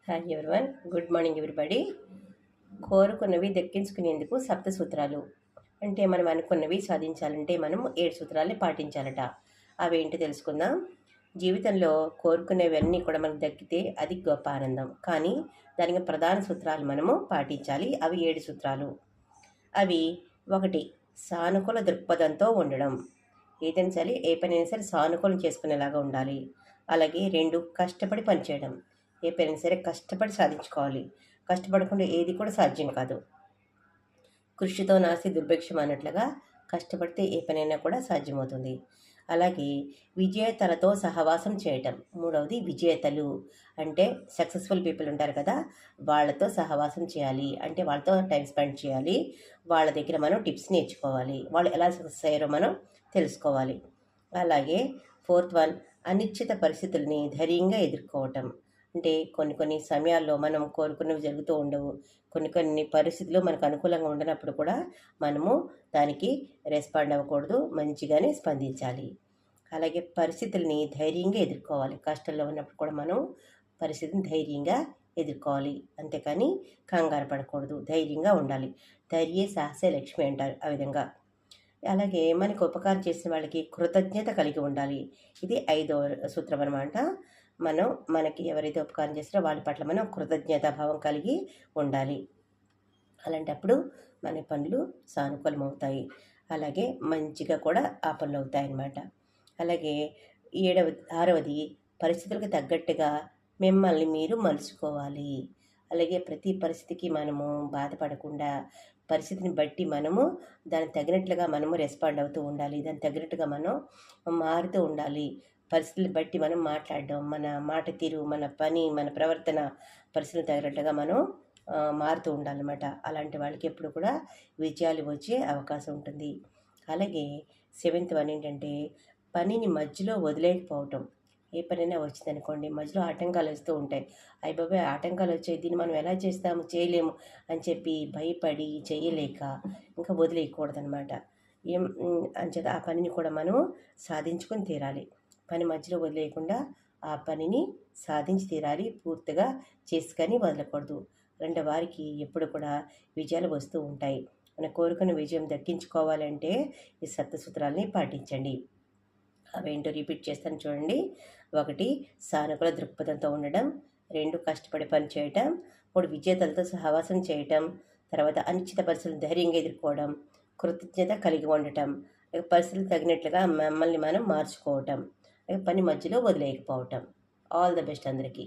Hi everyone, good morning everybody. కోరుకున్నవి దక్కించుకునేందుకు సప్త సూత్రాలు. అంటే మనం అనుకున్నవి సాధించాలంటే మనం 7 సూత్రాలని పాటించాలట. అవేంటో తెలుసుకుందాం. జీవితంలో కోరుకునేవన్నీ కూడా మనకు దక్కితే అది గొప్ప ఆనందం. కానీ దానికి ప్రధాన సూత్రాలు మనము పాటించాలి. అవి 7 సూత్రాలు. అవి: 1, సానుకూల దృక్పథంతో ఉండడం. ఏదైనా సరే, ఏ పనైనా సరే సానుకూలం చేసుకునేలాగా ఉండాలి. అలాగే 2, కష్టపడి పనిచేయడం. ఏ పనైనా సరే కష్టపడి సాధించుకోవాలి. కష్టపడకుండా ఏది కూడా సాధ్యం కాదు. కృషితో నాస్తి దుర్భిక్షం అన్నట్లుగా కష్టపడితే ఏ పనైనా కూడా సాధ్యమవుతుంది. అలాగే విజేతలతో సహవాసం చేయటం. 3వది, విజేతలు అంటే సక్సెస్ఫుల్ పీపుల్ ఉంటారు కదా, వాళ్ళతో సహవాసం చేయాలి. అంటే వాళ్ళతో టైం స్పెండ్ చేయాలి. వాళ్ళ దగ్గర మనం టిప్స్ నేర్చుకోవాలి. వాళ్ళు ఎలా సక్సెస్ అయ్యారో మనం తెలుసుకోవాలి. అలాగే 4th వన్, అనిశ్చిత పరిస్థితుల్ని ధైర్యంగా ఎదుర్కోవటం. అంటే కొన్ని సమయాల్లో మనం కోరుకున్నవి జరుగుతూ ఉండవు. కొన్ని పరిస్థితులు మనకు అనుకూలంగా ఉండనప్పుడు కూడా మనము దానికి రెస్పాండ్ అవ్వకూడదు, మంచిగానే స్పందించాలి. అలాగే పరిస్థితుల్ని ధైర్యంగా ఎదుర్కోవాలి. కష్టంలో ఉన్నప్పుడు కూడా మనం పరిస్థితిని ధైర్యంగా ఎదుర్కోవాలి. అంతేకాని కంగారు పడకూడదు, ధైర్యంగా ఉండాలి. ధైర్యే సాహసే లక్ష్మి అంటారు. ఆ విధంగా. అలాగే మనకు ఉపకారం చేసిన వాళ్ళకి కృతజ్ఞత కలిగి ఉండాలి. ఇది 5వ సూత్రం అన్నమాట. మనకి ఎవరైతే ఉపకారం చేస్తారో వాళ్ళ పట్ల మనం కృతజ్ఞతాభావం కలిగి ఉండాలి. అలాంటప్పుడు మన పనులు సానుకూలమవుతాయి. అలాగే మంచిగా కూడా ఆ పనులు అవుతాయన్నమాట. అలాగే 6వది, పరిస్థితులకు తగ్గట్టుగా మిమ్మల్ని మీరు మలుచుకోవాలి. అలాగే ప్రతి పరిస్థితికి మనము బాధపడకుండా పరిస్థితిని బట్టి మనము దానికి తగినట్లుగా మనము రెస్పాండ్ అవుతూ ఉండాలి. దానికి తగినట్టుగా మనం మారుతూ ఉండాలి. పరిస్థితులు బట్టి మనం మాట్లాడడం, మన మాట తీరు, మన పని, మన ప్రవర్తన పరిస్థితులకు తగినట్టుగా మనం మారుతూ ఉండాలన్నమాట. అలాంటి వాళ్ళకి ఎప్పుడు కూడా విజయాలు వచ్చే అవకాశం ఉంటుంది. అలాగే 7th వన్ ఏంటంటే, పనిని మధ్యలో వదిలేకపోవటం. ఏ పనైనా వచ్చిందనుకోండి, మధ్యలో ఆటంకాలు వస్తూ ఉంటాయి. అయ్యబాబోయ్, ఆటంకాలు వచ్చాయి, దీన్ని మనం ఎలా చేస్తాము, చేయలేము అని చెప్పి భయపడి చేయలేక ఇంకా వదిలేయకూడదనమాట. అంచేత ఆ పనిని కూడా మనము సాధించుకొని తీరాలి. పని మధ్యలో వదిలేయకుండా ఆ పనిని సాధించి తీరాలి. పూర్తిగా చేసుకొని వదలకూడదు. రెండో వారికి ఎప్పుడు కూడా విజయాలు వస్తూ ఉంటాయి. మన కోరుకున్న విజయం దక్కించుకోవాలంటే ఈ సూత్రాలని పాటించండి. అవేంటో రిపీట్ చేస్తాను చూడండి. 1, సానుకూల దృక్పథంతో ఉండడం. 2, కష్టపడి పని చేయటం. 3, విజేతలతో సహవాసం చేయటం. తర్వాత అనిశ్చిత పరిస్థితులను ధైర్యంగా ఎదుర్కోవడం. కృతజ్ఞత కలిగి ఉండటం. పరిస్థితులకు తగినట్లుగా మమ్మల్ని మనం మార్చుకోవటం. పని మధ్యలో వదిలేయకపోవటం. ఆల్ ద బెస్ట్ అందరికీ.